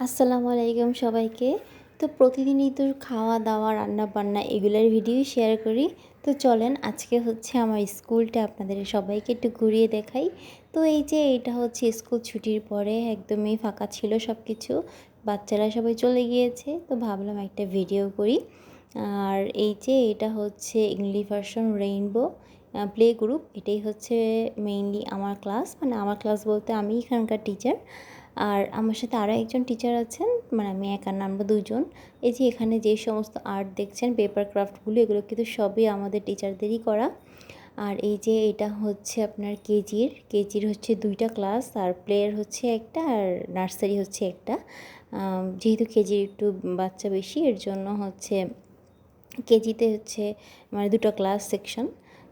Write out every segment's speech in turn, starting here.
আসসালামু আলাইকুম সবাইকে। তো প্রতিদিনই তো খাওয়া দাওয়া রান্না বান্না এগুলোর ভিডিও শেয়ার করি। তো চলেন আজকে হচ্ছে আমার স্কুলটা আপনাদের সবাইকে একটু ঘুরিয়ে দেখাই। তো এই যে এটা হচ্ছে স্কুল ছুটির পরে একদমই ফাঁকা ছিল সব কিছু, বাচ্চারা সবাই চলে গিয়েছে, তো ভাবলাম একটা ভিডিও করি। আর এই যে এটা হচ্ছে English version rainbow play group, এটাই হচ্ছে মেইনলি আমার ক্লাস, মানে আমার ক্লাস বলতে আমি এখানকার টিচার। আর আমার সাথে আরও একজন টিচার আছেন, মানে আমি একা না, আমরা দুজন। এই যে এখানে যে সমস্ত আর্ট দেখছেন, পেপার ক্রাফটগুলো, এগুলো কিন্তু সবই আমাদের টিচারদেরই করা। আর এই যে এটা হচ্ছে আপনার কেজির হচ্ছে 2টা ক্লাস, আর প্লেয়ার হচ্ছে একটা, আর নার্সারি হচ্ছে একটা। যেহেতু কেজির একটু বাচ্চা বেশি, এর জন্য হচ্ছে কেজিতে হচ্ছে মানে 2টা ক্লাস সেকশন।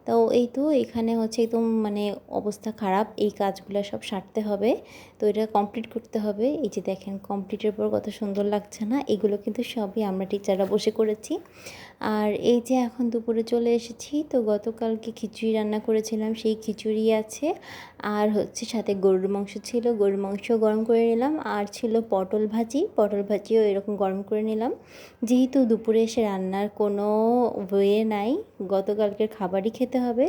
তো এই তো এখানে হচ্ছে একদম মানে অবস্থা খারাপ, এই কাজগুলো সব সারতে হবে, তো এটা কমপ্লিট করতে হবে। এই যে দেখেন কমপ্লিটের পর কত সুন্দর লাগছে না, এগুলো কিন্তু সবই আমরা টিচাররা বসে করেছি। আর এই যে এখন দুপুরে চলে এসেছি, তো গতকালকে খিচুড়ি রান্না করেছিলাম, সেই খিচুড়ি আছে। আর হচ্ছে সাথে গরুর মাংস ছিল, গরুর মাংস গরম করে নিলাম। আর ছিল পটল ভাজিও এরকম গরম করে নিলাম। যেহেতু দুপুরে এসে রান্নার কোনো ওয়ে নাই, গতকালকের খাবারই খেতে হবে,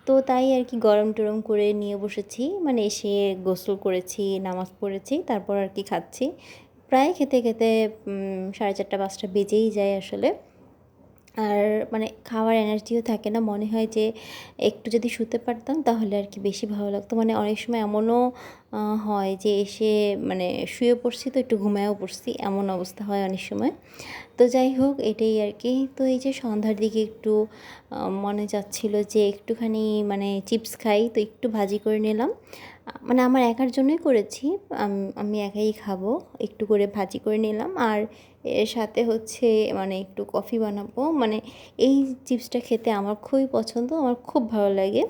তো তাই আর কি গরম টরম করে নিয়ে বসেছি। মানে এসে গোসল করেছি, নামাজ পড়েছি, তারপর আর কি খাচ্ছি। প্রায় খেতে খেতে 4:30-5টা বেজেই যায় আসলে। আর মানে খাওয়ার এনার্জিও থাকে না, মনে হয় যে একটু যদি শুতে পারতাম তাহলে আর কি বেশি ভালো লাগতো। মানে অনেক সময় এমনও হয় যে এসে মানে শুয়ে পড়ছি তো একটু ঘুমায়ও পড়ছি, এমন অবস্থা হয় অনেক সময়। তো যাই হোক এটাই আর কি। তো এই যে সন্ধ্যার দিকে একটু মনে যাচ্ছিল যে একটুখানি মানে চিপস খাই, তো একটু ভাজি করে নিলাম। মানে আমার একার জন্যই করেছি, আমি একাই খাবো, একটু করে ভাজি করে নিলাম। আর এর সাথে হচ্ছে মানে একটু কফি বানাবো। মানে এই চিপসটা খেতে আমার খুবই পছন্দ, আমার খুব ভালো লাগে।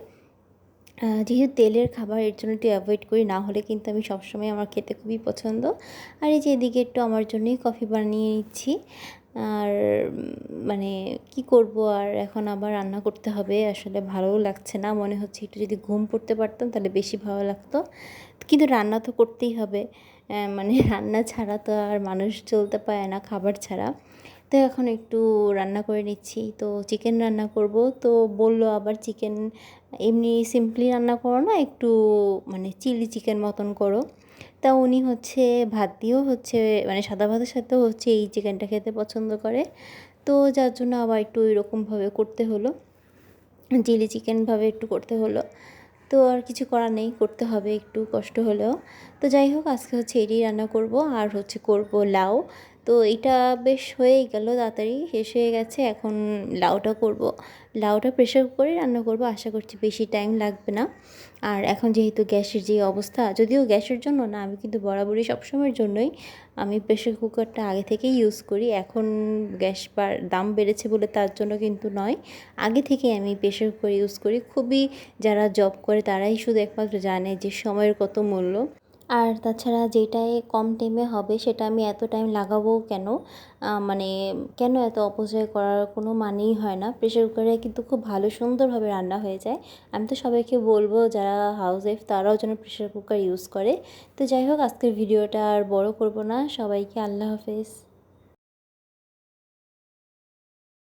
যেহেতু তেলের খাবার, এর জন্য একটু অ্যাভয়েড করি, না হলে কিন্তু আমি সবসময় আমার খেতে খুবই পছন্দ। আর এই যে এদিকে একটু আমার জন্যই কফি বানিয়ে নিচ্ছি। আর মানে কি করব, আর এখন আবার রান্না করতে হবে, আসলে ভালোও লাগছে না, মনে হচ্ছে একটু যদি ঘুম পড়তে পারতাম তাহলে বেশি ভালো লাগতো, কিন্তু রান্না তো করতেই হবে। মানে রান্না ছাড়া তো আর মানুষ চলতে পারে না, খাবার ছাড়া। তো এখন একটু রান্না করে নিচ্ছি, তো চিকেন রান্না করব। তো বললো আবার চিকেন এমনি সিম্পলি রান্না করো না, একটু মানে চিলি চিকেন মতন করো। তা উনি হচ্ছে ভাত দিয়েও হচ্ছে মানে সাদা ভাতের সাথেও হচ্ছে এই চিকেনটা খেতে পছন্দ করে, তো যার জন্য আবার একটু এরকমভাবে করতে হলো, চিলি চিকেনভাবে একটু করতে হলো। তো আর কিছু করার নেই, করতে হবে একটু কষ্ট হলেও। তো যাই হোক আজকে হচ্ছে এটাই রান্না করব, আর হচ্ছে করব লাউ। তো এটা বেশ হয়েই গেল, তাড়াতাড়ি শেষ হয়ে গেছে। এখন লাউটা করব, লাউটা প্রেশার কুকারে রান্না করব, আশা করছি বেশি টাইম লাগবে না। আর এখন যেহেতু গ্যাসের যে অবস্থা, যদিও গ্যাসের জন্য না, আমি কিন্তু বরাবরই সবসময়ের জন্যই আমি প্রেশার কুকারটা আগে থেকেই ইউজ করি। এখন গ্যাস দাম বেড়েছে বলে তার জন্য কিন্তু নয়, আগে থেকে আমি প্রেশার কুকার ইউজ করি। খুবই যারা জব করে তারাই শুধু একমাত্র জানে যে সময়ের কত মূল্য। আর তাছাড়া যেটাই কম টাইমে হবে সেটা আমি এত টাইম লাগাবো কেন, মানে কেন এত অপচয় করার কোনো মানেই হয় না। প্রেশার কুকারে কিন্তু খুব ভালো সুন্দরভাবে রান্না হয়ে যায়। আমি তো সবাইকে বলবো যারা হাউস ওয়াইফ তারাও যেন প্রেশার কুকার ইউজ করে। তো যাই হোক আজকের ভিডিওটা আর বড় করব না, সবাইকে আল্লাহ হাফেজ।